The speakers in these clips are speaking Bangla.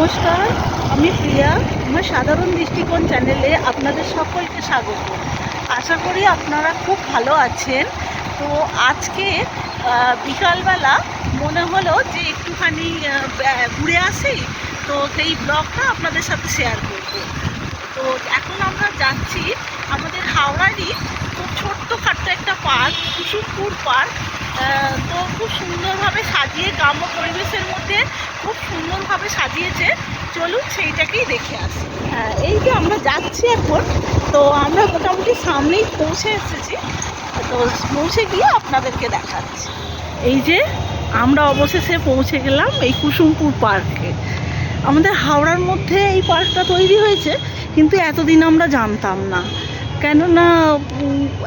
নমস্কার, আমি প্রিয়া। আমার সাধারণ দৃষ্টিকোণ চ্যানেলে আপনাদের সকলকে স্বাগত। আশা করি আপনারা খুব ভালো আছেন। তো আজকে বিকালবেলা মনে হলো যে একটুখানি ঘুরে আসি, তো সেই ব্লগটা আপনাদের সাথে শেয়ার করব। তো এখন আমরা যাচ্ছি আমাদের হাওড়ারই খুব ছোট্টখাট্ট একটা পার্ক, কুসুমপুর পার্ক। তো খুব সুন্দরভাবে সাজিয়ে, গ্রাম্য পরিবেশের মধ্যে খুব সুন্দরভাবে সাজিয়েছে। চলুন সেইটাকেই দেখে আসি। এই যে আমরা যাচ্ছি এখন, তো আমরা মোটামুটি সামনেই পৌঁছে এসেছি। তো পৌঁছে গিয়ে আপনাদেরকে দেখাচ্ছি। এই যে আমরা অবশেষে পৌঁছে গেলাম এই কুসুমপুর পার্কে। আমাদের হাওড়ার মধ্যে এই পার্কটা তৈরি হয়েছে, কিন্তু এতদিন আমরা জানতাম না, কেননা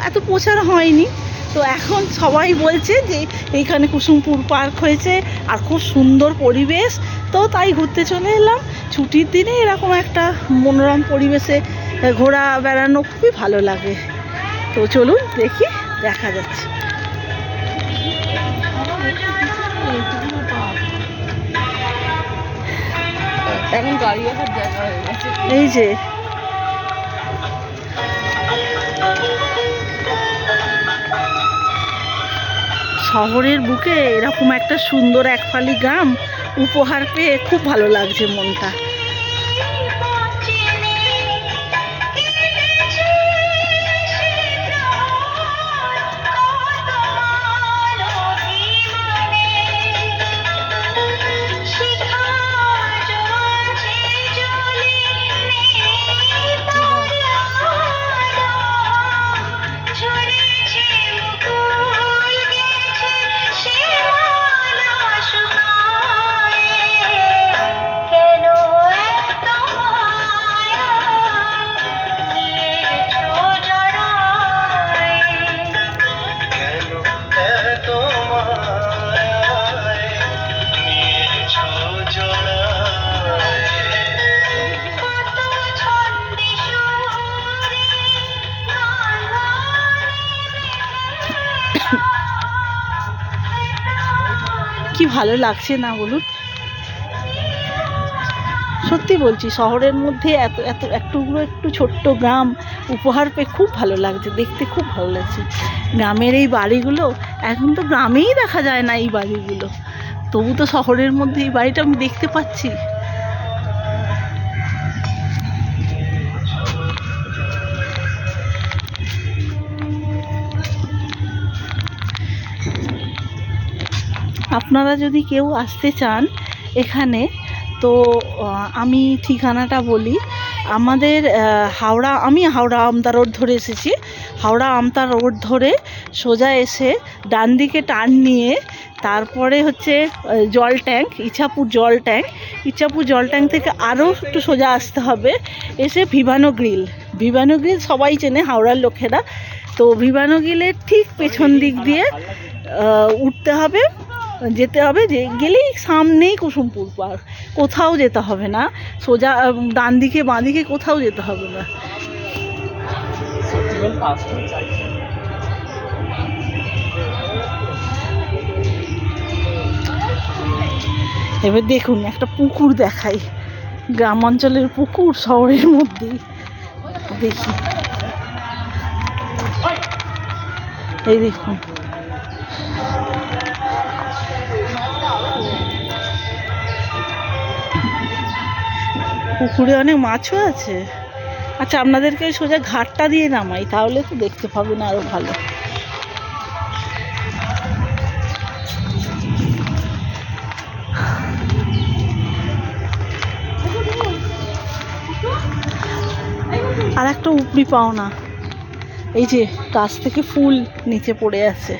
এত প্রচার হয়নি। তো এখন সবাই বলছে যে এইখানে কুসুমপুর পার্ক হয়েছে আর খুব সুন্দর পরিবেশ। তো তাই ঘুরতে চলে এলাম। ছুটির দিনে এরকম একটা মনোরম পরিবেশে ঘোরা বেড়ানো খুবই ভালো লাগে। তো চলুন দেখি, দেখা যাচ্ছে। এখন গাড়ি আসার জায়গা হয়ে গেছে। এই যে শহরের বুকে এরকম একটা সুন্দর একফালি গ্রাম উপহার পেয়ে খুব ভালো লাগছে মনটা। কি ভালো লাগছে না বলুন? সত্যি বলছি, শহরের মধ্যে এত এত একটু ছোট্ট গ্রাম উপহার পেয়ে খুব ভালো লাগছে, দেখতে খুব ভালো লাগছে। গ্রামের এই বাড়িগুলো এখন তো গ্রামেই দেখা যায় না, এই বাড়িগুলো। তবু তো শহরের মধ্যে এই বাড়িটা আমি দেখতে পাচ্ছি। আপনারা যদি কেউ আসতে চান এখানে, তো আমি ঠিকানাটা বলি। আমাদের আমি হাওড়া আমতা রোড ধরে এসেছি। হাওড়া আমতা রোড ধরে সোজা এসে ডান দিকে টার্ন নিয়ে তারপরে হচ্ছে জল ট্যাঙ্ক, ইছাপুর জল ট্যাঙ্ক। ইছাপুর জল ট্যাঙ্ক থেকে আরও একটু সোজা আসতে হবে, এসে ভিভানো গ্রিল। ভিভানো গ্রিল সবাই চেনে হাওড়ার লোকেরা। তো ভিভানো গ্রিলের ঠিক পেছন দিক দিয়ে উঠতে হবে, যেতে হবে। যে গেলেই সামনেই কুসুমপুর পার্ক, কোথাও যেতে হবে না। সোজা ডান দিকে বাঁ দিকে কোথাও যেতে হবে না। এবার দেখুন একটা পুকুর দেখাই, গ্রাম অঞ্চলের পুকুর শহরের মধ্যেই। দেখি, এই দেখুন পুকুরে অনেক মাছও আছে। আচ্ছা, আপনাদেরকে সোজা ঘাটটা দিয়ে নামাই, তাহলে তো দেখতে পাবেন আরো ভালো। আর একটা উপরি পাওনা, এই যে গাছ থেকে ফুল নিচে পড়ে আছে।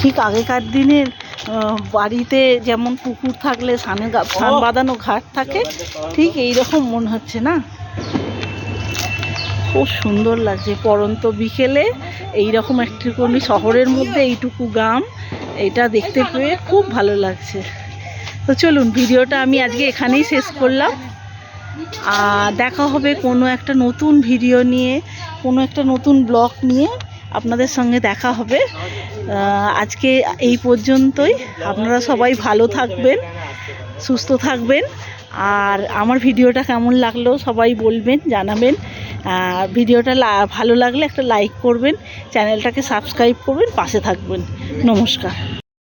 ঠিক আগেকার দিনের বাড়িতে যেমন পুকুর থাকলে সান বাঁধানো ঘাট থাকে, ঠিক এই রকম মনে হচ্ছে না? খুব সুন্দর লাগছে পরন্ত বিকেলে এইরকম একটুখানি শহরের মধ্যে এইটুকু গ্রাম, এটা দেখতে পেয়ে খুব ভালো লাগছে। তো চলুন ভিডিওটা আমি আজকে এখানেই শেষ করলাম। দেখা হবে কোনো একটা নতুন ভিডিও নিয়ে, কোনো একটা নতুন ব্লগ নিয়ে আপনাদের সঙ্গে দেখা হবে। আজকে এই পর্যন্তই। আপনারা সবাই ভালো থাকবেন, সুস্থ থাকবেন। আর আমার ভিডিওটা কেমন লাগলো সবাই বলবেন, জানাবেন। ভিডিওটা ভালো লাগলে একটা লাইক করবেন, চ্যানেলটাকে সাবস্ক্রাইব করবেন, পাশে থাকবেন। নমস্কার।